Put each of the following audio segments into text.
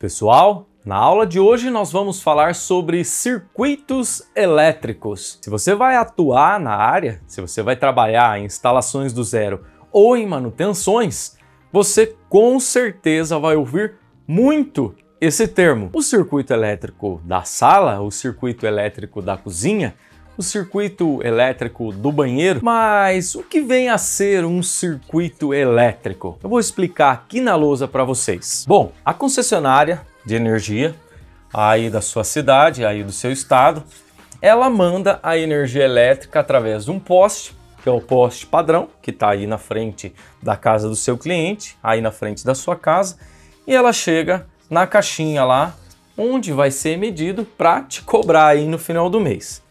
Pessoal, na aula de hoje nós vamos falar sobre circuitos elétricos. Se você vai atuar na área, se você vai trabalhar em instalações do zero ou em manutenções, você com certeza vai ouvir muito esse termo. O circuito elétrico da sala, o circuito elétrico da cozinha, o circuito elétrico do banheiro. Mas o que vem a ser um circuito elétrico? Eu vou explicar aqui na lousa para vocês. Bom, a concessionária de energia aí da sua cidade, aí do seu estado, ela manda a energia elétrica através de um poste, que é o poste padrão, que está aí na frente da casa do seu cliente, aí na frente da sua casa, e ela chega na caixinha lá, onde vai ser medido para te cobrar aí no final do mês.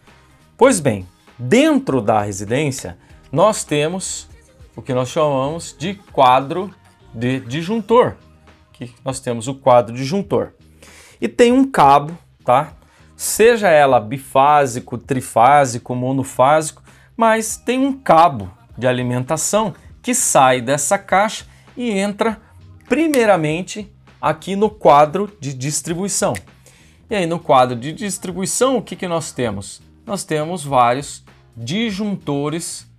Pois bem, dentro da residência, nós temos o que nós chamamos de quadro de disjuntor. Aqui nós temos o quadro disjuntor. E tem um cabo, tá? Seja ela bifásico, trifásico, monofásico, mas tem um cabo de alimentação que sai dessa caixa e entra primeiramente aqui no quadro de distribuição. E aí no quadro de distribuição, o que nós temos? Nós temos vários disjuntores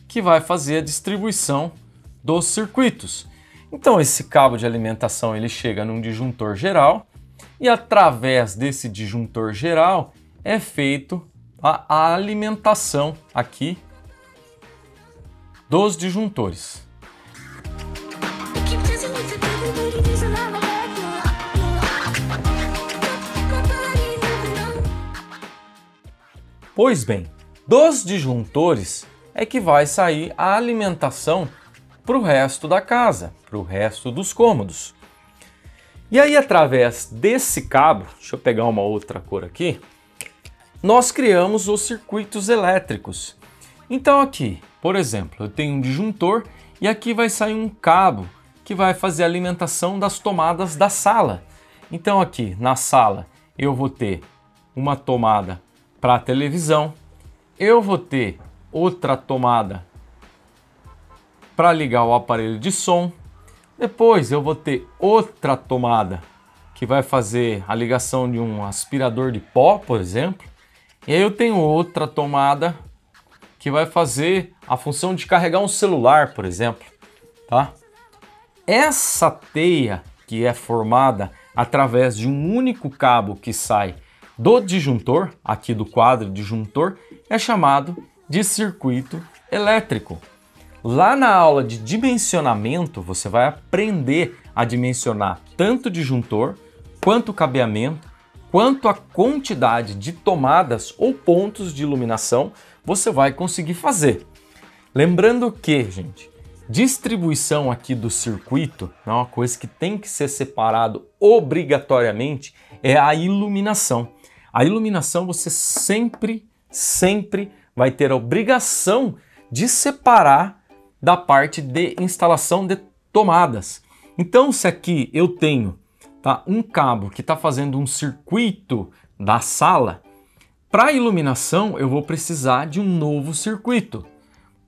que vai fazer a distribuição dos circuitos. Então esse cabo de alimentação ele chega num disjuntor geral e através desse disjuntor geral é feito a alimentação aqui dos disjuntores. Pois bem, dos disjuntores é que vai sair a alimentação para o resto da casa, para o resto dos cômodos. E aí, através desse cabo, deixa eu pegar uma outra cor aqui, nós criamos os circuitos elétricos. Então aqui, por exemplo, eu tenho um disjuntor e aqui vai sair um cabo que vai fazer a alimentação das tomadas da sala. Então aqui na sala eu vou ter uma tomada para a televisão, eu vou ter outra tomada para ligar o aparelho de som, depois eu vou ter outra tomada que vai fazer a ligação de um aspirador de pó, por exemplo, e aí eu tenho outra tomada que vai fazer a função de carregar um celular, por exemplo, tá? Essa teia que é formada através de um único cabo que sai do disjuntor, aqui do quadro disjuntor, é chamado de circuito elétrico. Lá na aula de dimensionamento, você vai aprender a dimensionar tanto o disjuntor, quanto o cabeamento, quanto a quantidade de tomadas ou pontos de iluminação você vai conseguir fazer. Lembrando que, gente, distribuição aqui do circuito, uma coisa que tem que ser separado obrigatoriamente, é a iluminação. A iluminação você sempre vai ter a obrigação de separar da parte de instalação de tomadas. Então, se aqui eu tenho um cabo que está fazendo um circuito da sala, para iluminação eu vou precisar de um novo circuito.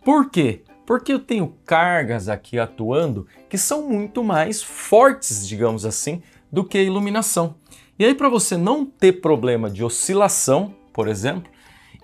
Por quê? Porque eu tenho cargas aqui atuando que são muito mais fortes, digamos assim, do que a iluminação. E aí, para você não ter problema de oscilação, por exemplo,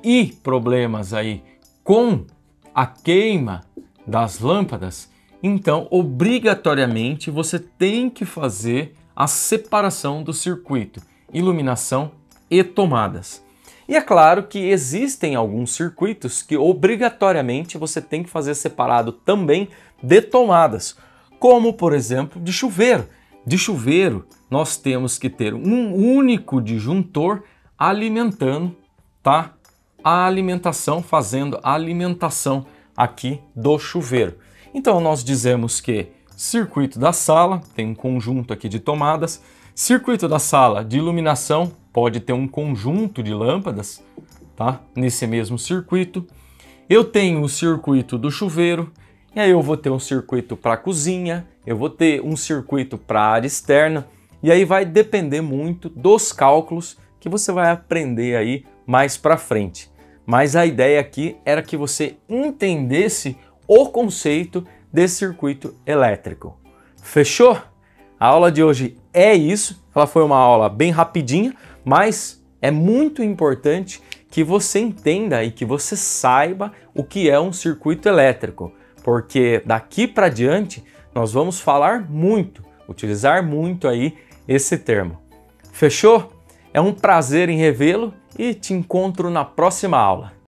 e problemas aí com a queima das lâmpadas, então obrigatoriamente você tem que fazer a separação do circuito, iluminação e tomadas. E é claro que existem alguns circuitos que obrigatoriamente você tem que fazer separado também de tomadas, como por exemplo de chuveiro. De chuveiro nós temos que ter um único disjuntor alimentando, tá? A alimentação, fazendo a alimentação aqui do chuveiro. Então nós dizemos que circuito da sala tem um conjunto aqui de tomadas, circuito da sala de iluminação pode ter um conjunto de lâmpadas, tá? Nesse mesmo circuito. Eu tenho o circuito do chuveiro, e aí eu vou ter um circuito para a cozinha, eu vou ter um circuito para a área externa, e aí vai depender muito dos cálculos que você vai aprender aí mais para frente. Mas a ideia aqui era que você entendesse o conceito de circuito elétrico. Fechou? A aula de hoje é isso. Ela foi uma aula bem rapidinha, mas é muito importante que você entenda e que você saiba o que é um circuito elétrico, porque daqui para diante nós vamos falar muito, utilizar muito aí esse termo. Fechou? É um prazer em revê-lo e te encontro na próxima aula.